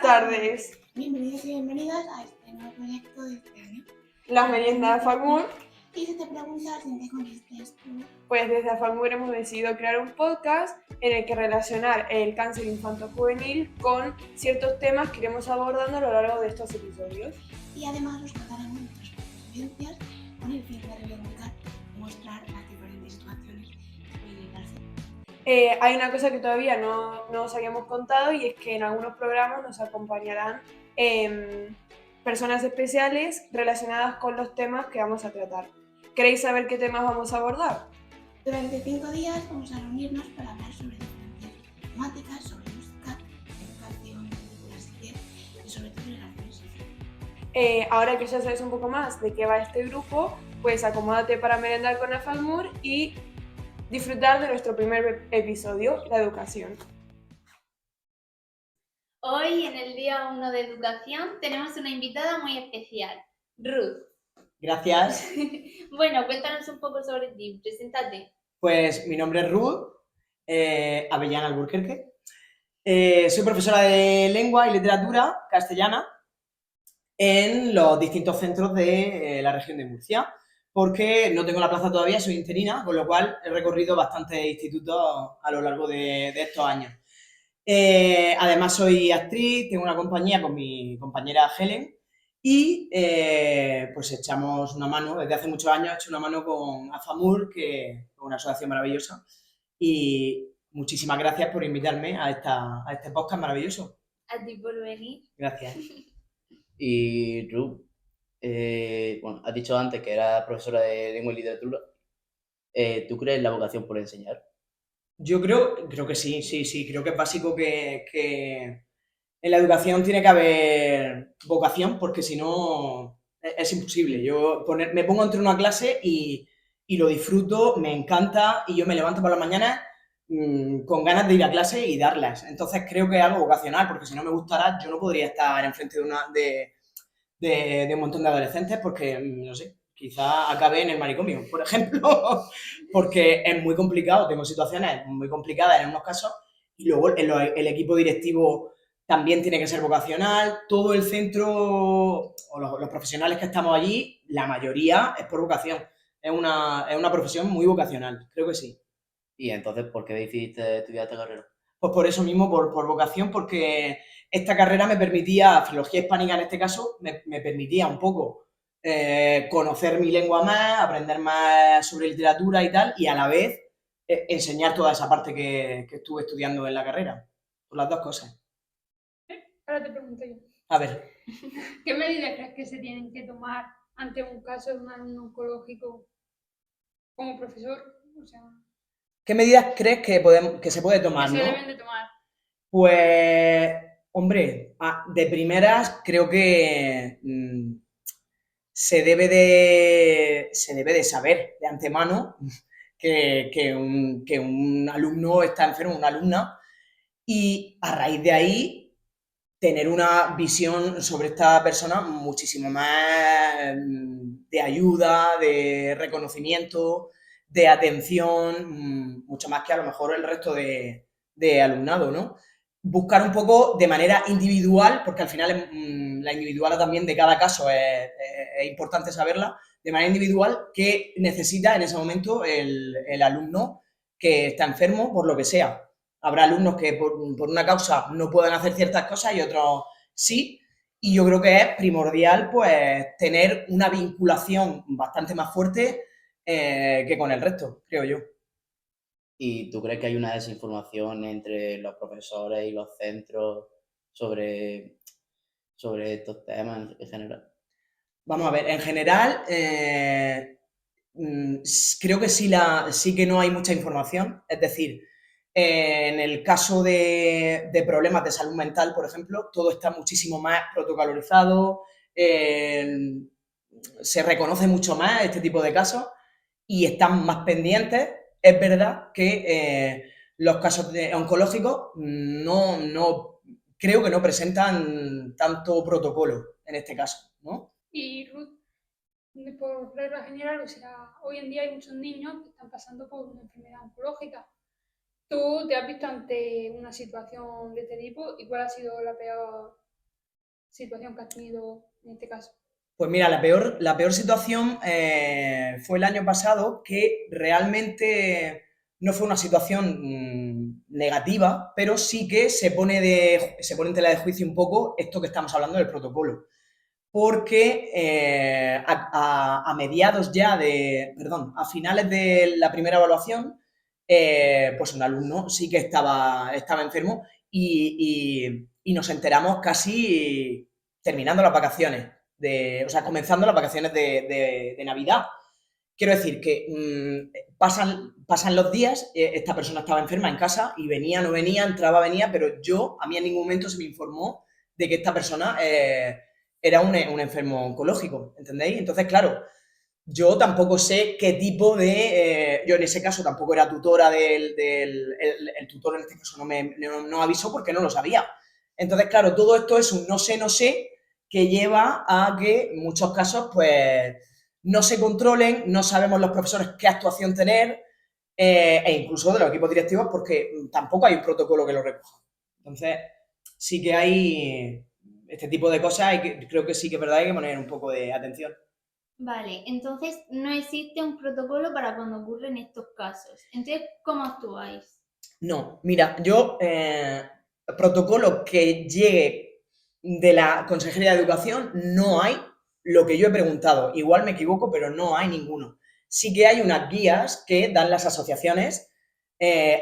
tardes. Bienvenidos y bienvenidas a este nuevo proyecto de este año. Las meriendas de FACMUR. Y si te preguntas en qué consiste esto, Pues desde FACMUR hemos decidido crear un podcast en el que relacionar el cáncer infanto-juvenil con ciertos temas que iremos abordando a lo largo de estos episodios. Y además os contaremos nuestras experiencias con el fin de reivindicar y mostrar las diferentes situaciones que pueden darse. Hay una cosa que todavía no os habíamos contado y es que en algunos programas nos acompañarán personas especiales relacionadas con los temas que vamos a tratar. ¿Queréis saber qué temas vamos a abordar? Durante 5 días vamos a reunirnos para hablar sobre diferentes temáticas, sobre música, educación, películas y sobre todo relaciones sociales. Ahora que ya sabes un poco más de qué va este grupo, pues acomódate para merendar con FACMUR y disfrutar de nuestro primer episodio, la educación. Hoy, en el día 1 de educación, tenemos una invitada muy especial, Ruth. Gracias. Bueno, cuéntanos un poco sobre ti, preséntate. Pues mi nombre es Ruth Avellán Alburquerque. Soy profesora de lengua y literatura castellana en los distintos centros de la región de Murcia, porque no tengo la plaza todavía, soy interina, con lo cual he recorrido bastantes institutos a lo largo de estos años. Además soy actriz, tengo una compañía con mi compañera Helen y pues echamos una mano, desde hace muchos años he hecho una mano con AFAMUR, que es una asociación maravillosa, y muchísimas gracias por invitarme a este podcast maravilloso. A ti por venir. Gracias. Y Ruth, bueno, has dicho antes que eras profesora de lengua y literatura. ¿Tú crees en la vocación por enseñar? Yo creo que sí, creo que es básico que en la educación tiene que haber vocación, porque si no es imposible. Yo me pongo entre una clase y lo disfruto, me encanta, y yo me levanto por la mañana con ganas de ir a clase y darlas. Entonces creo que es algo vocacional, porque si no me gustara, yo no podría estar enfrente de un montón de adolescentes, porque, no sé, quizá acabe en el manicomio, por ejemplo, porque es muy complicado, tengo situaciones muy complicadas en unos casos, y luego el equipo directivo también tiene que ser vocacional, todo el centro o los profesionales que estamos allí, la mayoría es por vocación, es una profesión muy vocacional, creo que sí. Y entonces, ¿por qué decidiste estudiar esta carrera? Pues por eso mismo, por vocación, porque esta carrera me permitía, filología hispánica en este caso, me permitía un poco conocer mi lengua más, aprender más sobre literatura y tal, y a la vez enseñar toda esa parte que estuve estudiando en la carrera. Por las dos cosas. Ahora te pregunto yo. A ver. ¿Qué medidas crees que se tienen que tomar ante un caso de un alumno oncológico como profesor? O sea, ¿Qué medidas crees que se puede tomar, que se no? deben de tomar. Pues, hombre, de primeras creo que se debe de saber de antemano que un alumno está enfermo, una alumna, y a raíz de ahí tener una visión sobre esta persona muchísimo más de ayuda, de reconocimiento, de atención, mucho más que a lo mejor el resto de alumnado, ¿no? Buscar un poco de manera individual, porque al final la individual también de cada caso es importante saberla, de manera individual, qué necesita en ese momento el alumno que está enfermo por lo que sea. Habrá alumnos que por una causa no pueden hacer ciertas cosas y otros sí, y yo creo que es primordial pues tener una vinculación bastante más fuerte que con el resto, creo yo. ¿Y tú crees que hay una desinformación entre los profesores y los centros sobre estos temas en general? Vamos a ver, en general creo que sí que no hay mucha información, es decir, en el caso de problemas de salud mental, por ejemplo, todo está muchísimo más protocolarizado, se reconoce mucho más este tipo de casos y están más pendientes. Es verdad que los casos oncológicos no creo que no presentan tanto protocolo en este caso, ¿no? Y Ruth, por regla general, o sea, hoy en día hay muchos niños que están pasando por una enfermedad oncológica. ¿Tú te has visto ante una situación de este tipo y cuál ha sido la peor situación que has tenido en este caso? Pues mira, la peor situación fue el año pasado, que realmente no fue una situación negativa, pero sí que se pone en tela de juicio un poco esto que estamos hablando del protocolo. Porque a mediados ya a finales de la primera evaluación, pues un alumno sí que estaba enfermo y nos enteramos casi terminando las vacaciones, o sea, comenzando las vacaciones de Navidad. Quiero decir que pasan los días, esta persona estaba enferma en casa y venía, no venía, entraba, venía, pero a mí en ningún momento se me informó de que esta persona era un enfermo oncológico, ¿entendéis? Entonces, claro, yo tampoco sé qué tipo yo en ese caso tampoco era tutora el tutor en este caso no avisó porque no lo sabía. Entonces, claro, todo esto es un no sé, que lleva a que en muchos casos, pues, no se controlen, no sabemos los profesores qué actuación tener, e incluso de los equipos directivos, porque tampoco hay un protocolo que lo recoja. Entonces, sí que hay este tipo de cosas y creo que sí que es verdad, hay que poner un poco de atención. Vale, entonces no existe un protocolo para cuando ocurren estos casos. Entonces, ¿cómo actuáis? No, mira, protocolo que llegue de la Consejería de Educación no hay. Lo que yo he preguntado, igual me equivoco, pero no hay ninguno. Sí que hay unas guías que dan las asociaciones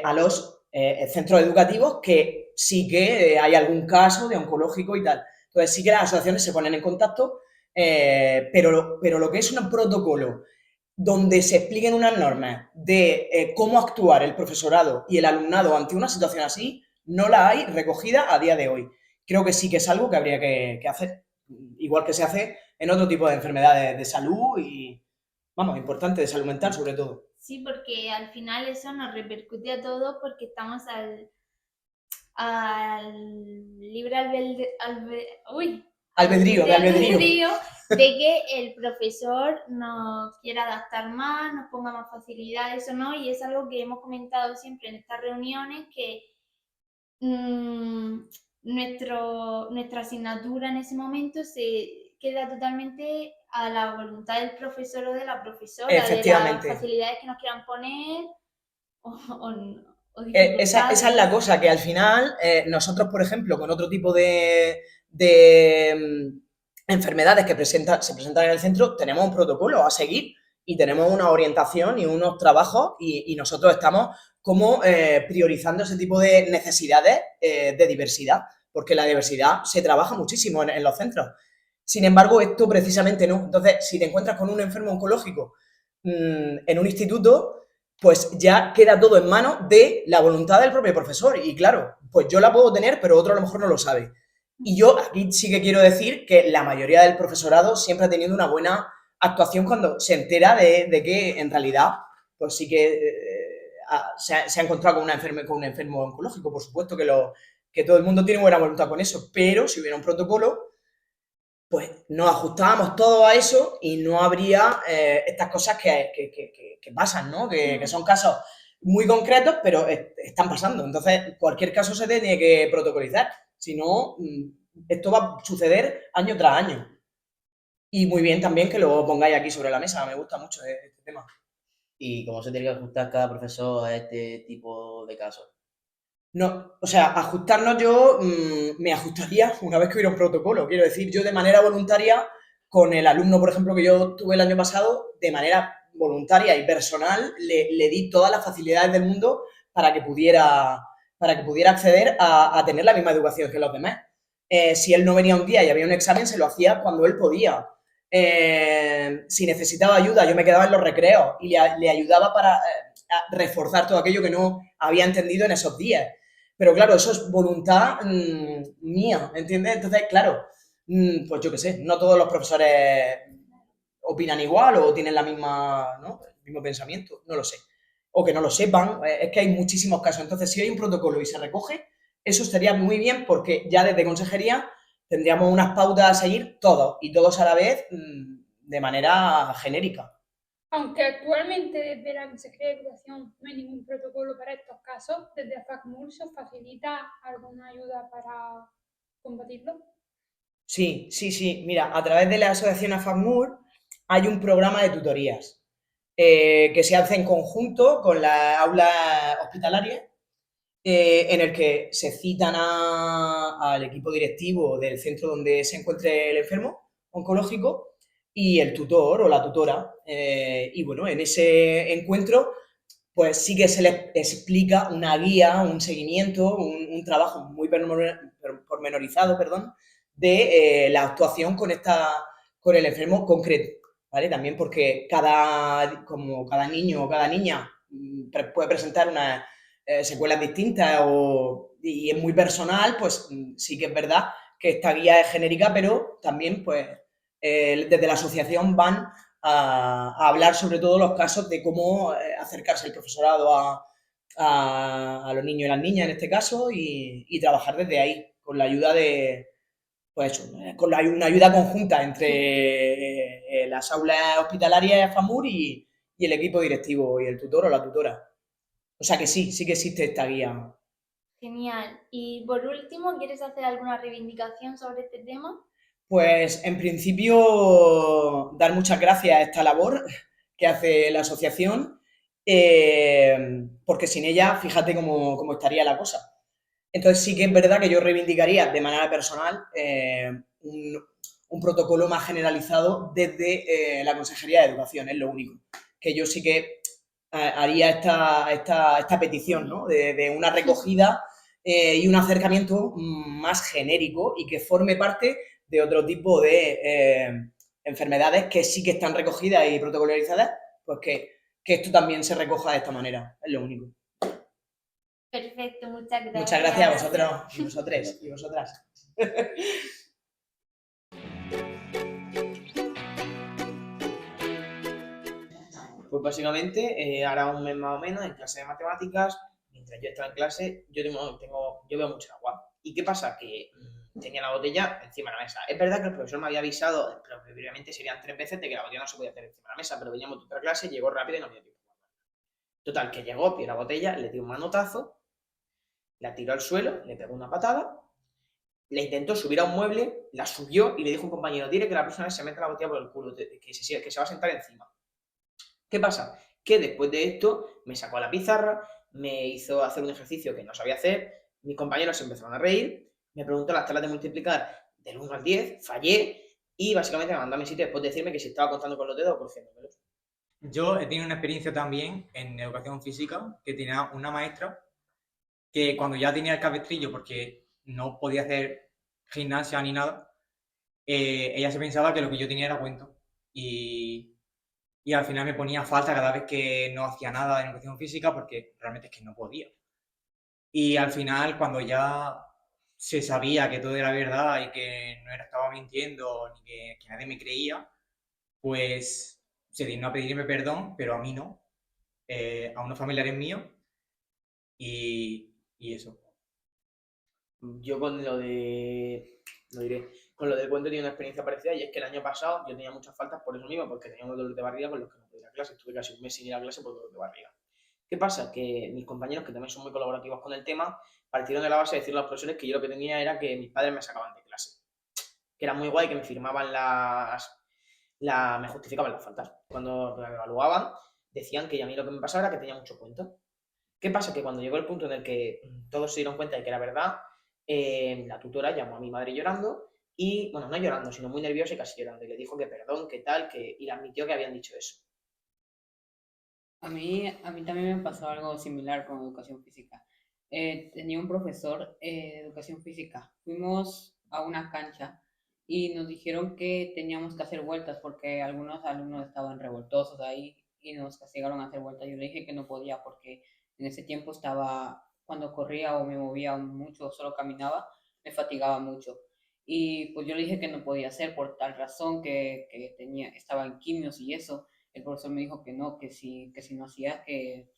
a los centros educativos, que sí que hay algún caso de oncológico y tal. Entonces sí que las asociaciones se ponen en contacto, pero lo que es un protocolo donde se expliquen unas normas de cómo actuar el profesorado y el alumnado ante una situación así, no la hay recogida a día de hoy. Creo que sí que es algo que habría que hacer, igual que se hace en otro tipo de enfermedades de salud y, vamos, importante, de salud mental sobre todo. Sí, porque al final eso nos repercute a todos porque estamos al libre Albedrío de que el profesor nos quiera adaptar más, nos ponga más facilidades o no, y es algo que hemos comentado siempre en estas reuniones, que nuestra asignatura en ese momento se queda totalmente a la voluntad del profesor o de la profesora, de las Efectivamente. facilidades que nos quieran poner o Esa es la cosa, que al final nosotros, por ejemplo, con otro tipo de enfermedades que se presentan en el centro, tenemos un protocolo a seguir y tenemos una orientación y unos trabajos y nosotros estamos como priorizando ese tipo de necesidades de diversidad, porque la diversidad se trabaja muchísimo en los centros. Sin embargo, esto precisamente no. Entonces, si te encuentras con un enfermo oncológico en un instituto, pues ya queda todo en manos de la voluntad del propio profesor. Y claro, pues yo la puedo tener, pero otro a lo mejor no lo sabe. Y yo aquí sí que quiero decir que la mayoría del profesorado siempre ha tenido una buena actuación cuando se entera de que en realidad, pues sí que se ha encontrado con un enfermo oncológico. Por supuesto que todo el mundo tiene buena voluntad con eso, pero si hubiera un protocolo, pues nos ajustábamos todo a eso y no habría estas cosas que pasan, ¿no? Que son casos muy concretos, pero están pasando. Entonces, cualquier caso se tiene que protocolizar. Si no, esto va a suceder año tras año. Y muy bien también que lo pongáis aquí sobre la mesa. Me gusta mucho este tema. ¿Y cómo se tiene que ajustar cada profesor a este tipo de casos? No, o sea, ajustarnos yo me ajustaría una vez que hubiera un protocolo. Quiero decir, yo de manera voluntaria, con el alumno, por ejemplo, que yo tuve el año pasado, de manera voluntaria y personal, le di todas las facilidades del mundo para que pudiera acceder a tener la misma educación que los demás. Si él no venía un día y había un examen, se lo hacía cuando él podía. Si necesitaba ayuda, yo me quedaba en los recreos y le ayudaba para a reforzar todo aquello que no había entendido en esos días. Pero claro, eso es voluntad mía, ¿entiendes? Entonces, claro, pues yo qué sé, no todos los profesores opinan igual o tienen la misma, ¿no? El mismo pensamiento, no lo sé. O que no lo sepan, es que hay muchísimos casos. Entonces, si hay un protocolo y se recoge, eso estaría muy bien porque ya desde consejería tendríamos unas pautas a seguir todos y todos a la vez de manera genérica. Aunque actualmente desde la Consejería de Educación no hay ningún protocolo para estos casos, desde FACMUR se os facilita alguna ayuda para combatirlo. Sí, sí, sí. Mira, a través de la asociación AFACMUR hay un programa de tutorías que se hace en conjunto con la aula hospitalaria, en el que se citan al equipo directivo del centro donde se encuentre el enfermo oncológico y el tutor o la tutora. Y bueno, en ese encuentro pues sí que se les explica una guía, un seguimiento, un trabajo muy pormenorizado, perdón, de la actuación con el enfermo concreto, ¿vale? También porque como cada niño o cada niña puede presentar unas secuelas distintas y es muy personal, pues sí que es verdad que esta guía es genérica, pero también pues desde la asociación van a hablar sobre todo los casos de cómo acercarse el profesorado a los niños y las niñas en este caso y trabajar desde ahí, con la ayuda pues eso, con una ayuda conjunta entre las aulas hospitalarias FAMUR y el equipo directivo y el tutor o la tutora. O sea que sí, sí que existe esta guía. Genial. Y por último, ¿quieres hacer alguna reivindicación sobre este tema? Pues en principio dar muchas gracias a esta labor que hace la asociación, porque sin ella, fíjate cómo estaría la cosa. Entonces sí que es verdad que yo reivindicaría de manera personal un protocolo más generalizado desde la Consejería de Educación, es lo único. Que yo sí que haría esta petición, ¿no? De una recogida y un acercamiento más genérico y que forme parte de otro tipo de enfermedades que sí que están recogidas y protocolarizadas, pues que esto también se recoja de esta manera, es lo único. Perfecto, muchas Muchas gracias a gracias. vosotros y vosotros y vosotras. Pues básicamente, ahora un mes más o menos, en clase de matemáticas, mientras yo estaba en clase, yo veo mucho agua. ¿Y qué pasa? Que tenía la botella encima de la mesa. Es verdad que el profesor me había avisado, pero previamente serían 3 veces, de que la botella no se podía tener encima de la mesa, pero veníamos de otra clase, llegó rápido y no me dio tiempo. Total, que llegó, vio la botella, le dio un manotazo, la tiró al suelo, le pegó una patada, le intentó subir a un mueble, la subió y le dijo a un compañero, dile que la persona se mete la botella por el culo, que se va a sentar encima. ¿Qué pasa? Que después de esto me sacó a la pizarra, me hizo hacer un ejercicio que no sabía hacer, mis compañeros se empezaron a reír, me preguntó las tablas de multiplicar del 1 al 10, fallé y básicamente me mandó a mi sitio después de decirme que si estaba contando con los dedos o cogiéndomelos. Yo he tenido una experiencia también en educación física que tenía una maestra que cuando ya tenía el cabestrillo, porque no podía hacer gimnasia ni nada, ella se pensaba que lo que yo tenía era cuento. Y al final me ponía falta cada vez que no hacía nada en educación física porque realmente es que no podía. Y al final, cuando ya se sabía que todo era verdad y que no estaba mintiendo ni que nadie me creía, pues se dignó a pedirme perdón, pero a mí no, a unos familiares míos y eso. Yo con lo diré, con lo del cuento tenía una experiencia parecida y es que el año pasado yo tenía muchas faltas por eso mismo, porque tenía un dolor de barriga con los que no podía ir a clase, estuve casi un mes sin ir a clase por dolor de barriga. ¿Qué pasa? Que mis compañeros, que también son muy colaborativos con el tema, partieron de la base de decirle a los profesores que yo lo que tenía era que mis padres me sacaban de clase. Que era muy guay, que me firmaban me justificaban las faltas. Cuando me evaluaban, decían que a mí lo que me pasaba era que tenía mucho cuento. ¿Qué pasa? Que cuando llegó el punto en el que todos se dieron cuenta de que era verdad, la tutora llamó a mi madre llorando y, bueno, no llorando, sino muy nerviosa y casi llorando. Y le dijo que perdón, que tal, y le admitió que habían dicho eso. A mí también me pasó algo similar con educación física. Tenía un profesor de educación física. Fuimos a una cancha y nos dijeron que teníamos que hacer vueltas porque algunos alumnos estaban revoltosos ahí y nos castigaron a hacer vueltas. Yo le dije que no podía porque en ese tiempo estaba, cuando corría o me movía mucho o solo caminaba, me fatigaba mucho. Y pues yo le dije que no podía hacer por tal razón que estaba en quimios y eso. El profesor me dijo que no, que si no hacía, que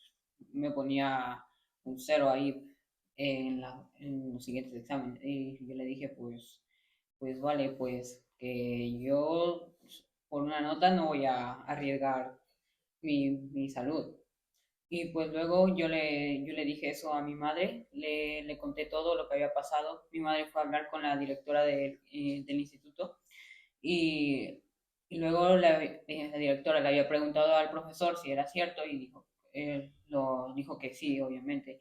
me ponía un cero ahí en los siguientes exámenes. Y yo le dije, pues vale, pues que yo por una nota no voy a arriesgar mi salud. Y pues luego yo le dije eso a mi madre, le conté todo lo que había pasado. Mi madre fue a hablar con la directora del instituto y, y luego la directora le había preguntado al profesor si era cierto y dijo que sí, obviamente,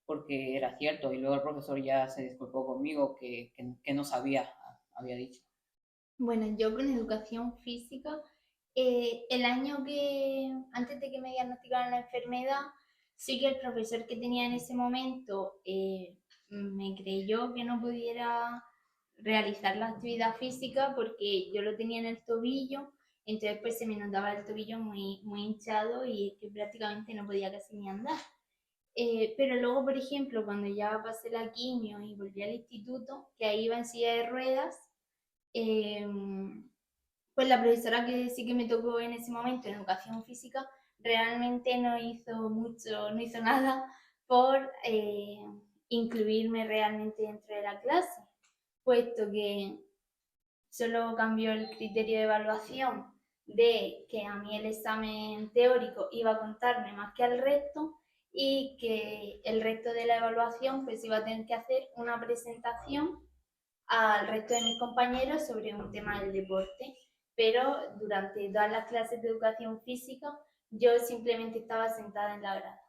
porque era cierto. Y luego el profesor ya se disculpó conmigo que no sabía, había dicho. Bueno, yo con educación física, el año antes de que me diagnosticaran la enfermedad, sí que el profesor que tenía en ese momento me creyó que no pudiera realizar la actividad física porque yo lo tenía en el tobillo, entonces pues se me notaba el tobillo muy, muy hinchado y que prácticamente no podía casi ni andar. Pero luego, por ejemplo, cuando ya pasé la quimio y volví al instituto, que ahí iba en silla de ruedas, pues la profesora que sí que me tocó en ese momento en educación física realmente no hizo mucho, no hizo nada por incluirme realmente dentro de la clase, puesto que solo cambió el criterio de evaluación de que a mí el examen teórico iba a contarme más que al resto y que el resto de la evaluación pues iba a tener que hacer una presentación al resto de mis compañeros sobre un tema del deporte, pero durante todas las clases de educación física yo simplemente estaba sentada en la grada.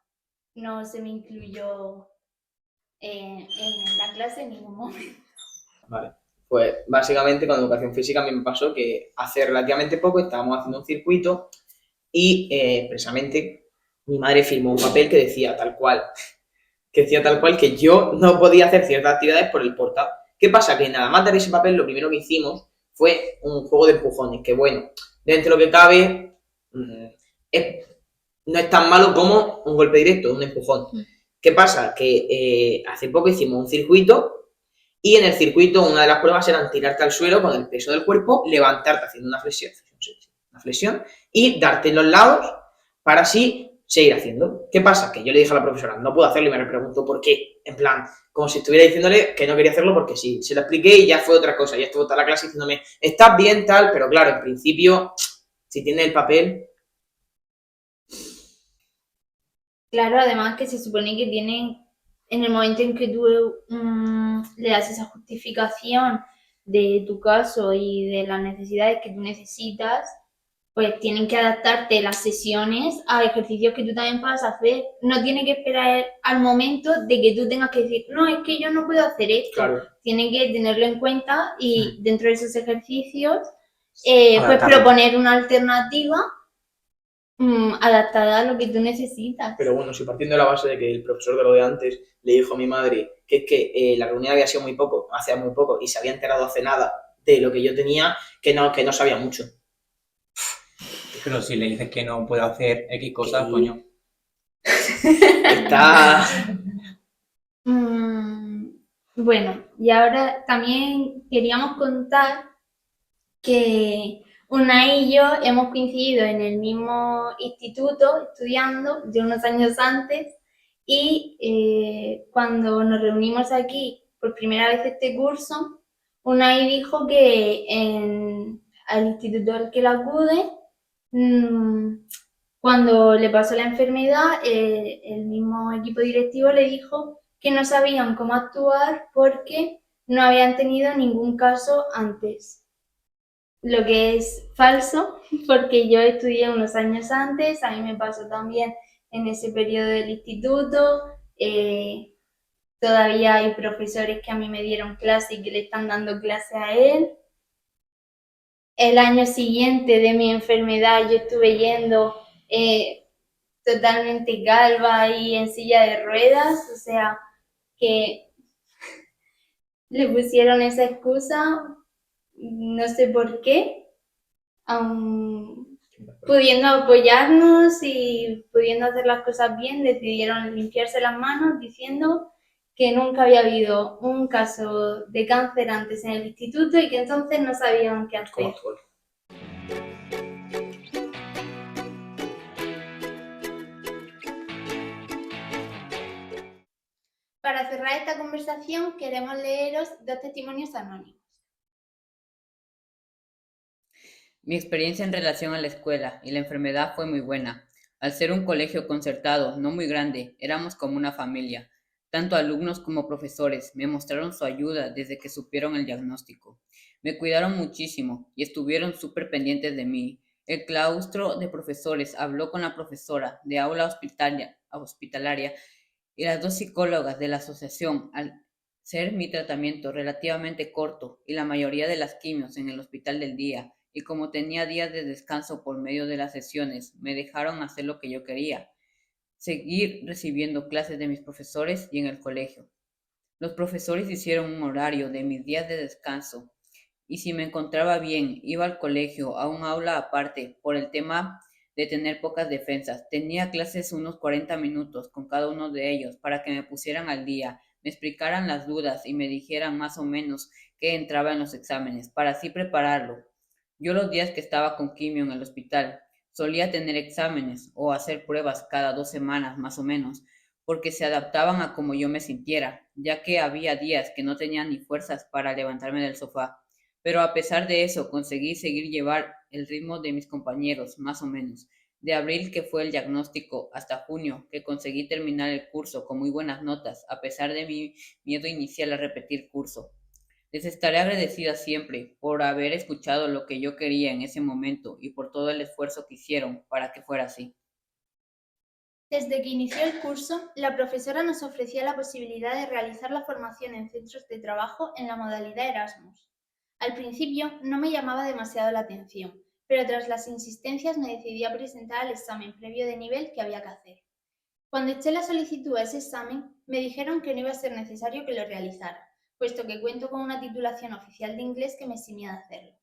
No se me incluyó en la clase en ningún momento. Vale. Pues básicamente con educación física a mí me pasó que hace relativamente poco estábamos haciendo un circuito y precisamente mi madre firmó un papel que decía tal cual, que yo no podía hacer ciertas actividades por el portado. ¿Qué pasa? Que nada más dar ese papel, lo primero que hicimos fue un juego de empujones, que bueno, dentro de lo que cabe, no es tan malo como un golpe directo, un empujón. ¿Qué pasa? Que hace poco hicimos un circuito y en el circuito una de las pruebas eran tirarte al suelo con el peso del cuerpo, levantarte haciendo una flexión y darte en los lados para así seguir haciendo. ¿Qué pasa? Que yo le dije a la profesora, no puedo hacerlo y me preguntó por qué. En plan, como si estuviera diciéndole que no quería hacerlo porque sí. Se lo expliqué y ya fue otra cosa. Ya estuvo toda la clase diciéndome, estás bien, tal, pero claro, en principio, si tiene el papel... Claro, además que se supone que tienen, en el momento en que tú le das esa justificación de tu caso y de las necesidades que tú necesitas, pues tienen que adaptarte las sesiones a ejercicios que tú también puedas hacer. No tiene que esperar al momento de que tú tengas que decir, no, es que yo no puedo hacer esto. Claro. Tienen que tenerlo en cuenta y dentro de esos ejercicios, pues Adaptarlo. proponer una alternativa adaptada a lo que tú necesitas. Pero bueno, si partiendo de la base de que el profesor de lo de antes le dijo a mi madre que es que la reunión había sido muy poco, hace muy poco, y se había enterado hace nada de lo que yo tenía, que no sabía mucho. Pero si le dices que no puede hacer X cosas, Sí. coño. Está... Bueno, y ahora también queríamos contar que Unai y yo hemos coincidido en el mismo instituto estudiando de unos años antes y cuando nos reunimos aquí por primera vez este curso, Unai dijo que al instituto al que él acude, cuando le pasó la enfermedad, el mismo equipo directivo le dijo que no sabían cómo actuar porque no habían tenido ningún caso antes. Lo que es falso, porque yo estudié unos años antes, a mí me pasó también en ese periodo del instituto, todavía hay profesores que a mí me dieron clase y que le están dando clase a él. El año siguiente de mi enfermedad yo estuve yendo totalmente calva y en silla de ruedas, o sea, que le pusieron esa excusa, no sé por qué, pudiendo apoyarnos y pudiendo hacer las cosas bien, decidieron limpiarse las manos diciendo que nunca había habido un caso de cáncer antes en el instituto y que entonces no sabían qué hacer. Para cerrar esta conversación queremos leeros 2 testimonios anónimos. Mi experiencia en relación a la escuela y la enfermedad fue muy buena. Al ser un colegio concertado, no muy grande, éramos como una familia. Tanto alumnos como profesores me mostraron su ayuda desde que supieron el diagnóstico. Me cuidaron muchísimo y estuvieron súper pendientes de mí. El claustro de profesores habló con la profesora de aula hospitalaria y las 2 psicólogas de la asociación. Al ser mi tratamiento relativamente corto y la mayoría de las quimios en el hospital del día, y como tenía días de descanso por medio de las sesiones, me dejaron hacer lo que yo quería, seguir recibiendo clases de mis profesores y en el colegio. Los profesores hicieron un horario de mis días de descanso y si me encontraba bien, iba al colegio a un aula aparte por el tema de tener pocas defensas. Tenía clases unos 40 minutos con cada uno de ellos para que me pusieran al día, me explicaran las dudas y me dijeran más o menos qué entraba en los exámenes, para así prepararlo. Yo los días que estaba con quimio en el hospital solía tener exámenes o hacer pruebas cada 2 semanas más o menos, porque se adaptaban a como yo me sintiera, ya que había días que no tenía ni fuerzas para levantarme del sofá. Pero a pesar de eso, conseguí seguir llevar el ritmo de mis compañeros, más o menos. De abril, que fue el diagnóstico, hasta junio, que conseguí terminar el curso con muy buenas notas, a pesar de mi miedo inicial a repetir curso. Les estaré agradecida siempre por haber escuchado lo que yo quería en ese momento y por todo el esfuerzo que hicieron para que fuera así. Desde que inició el curso, la profesora nos ofrecía la posibilidad de realizar la formación en centros de trabajo en la modalidad Erasmus. Al principio no me llamaba demasiado la atención, pero tras las insistencias me decidí a presentar el examen previo de nivel que había que hacer. Cuando eché la solicitud a ese examen, me dijeron que no iba a ser necesario que lo realizara, puesto que cuento con una titulación oficial de inglés que me eximía de hacerlo.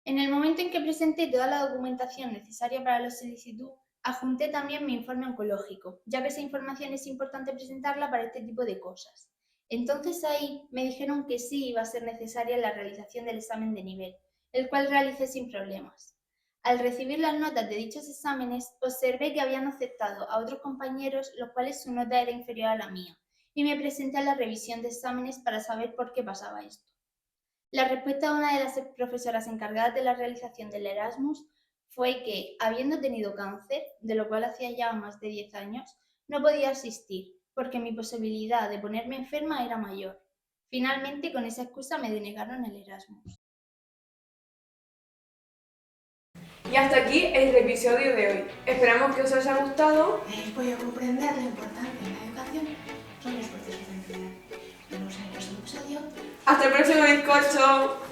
En el momento en que presenté toda la documentación necesaria para la solicitud, adjunté también mi informe oncológico, ya que esa información es importante presentarla para este tipo de cosas. Entonces ahí me dijeron que sí iba a ser necesaria la realización del examen de nivel, el cual realicé sin problemas. Al recibir las notas de dichos exámenes, observé que habían aceptado a otros compañeros los cuales su nota era inferior a la mía, y me presenté a la revisión de exámenes para saber por qué pasaba esto. La respuesta de una de las profesoras encargadas de la realización del Erasmus fue que, habiendo tenido cáncer, de lo cual hacía ya más de 10 años, no podía asistir, porque mi posibilidad de ponerme enferma era mayor. Finalmente, con esa excusa me denegaron el Erasmus. Y hasta aquí el episodio de hoy. Esperamos que os haya gustado. Habéis podido comprender la importancia de la educación sobre los procesos de enfermedad. Nos vemos en el próximo episodio. Hasta el próximo bizcocho.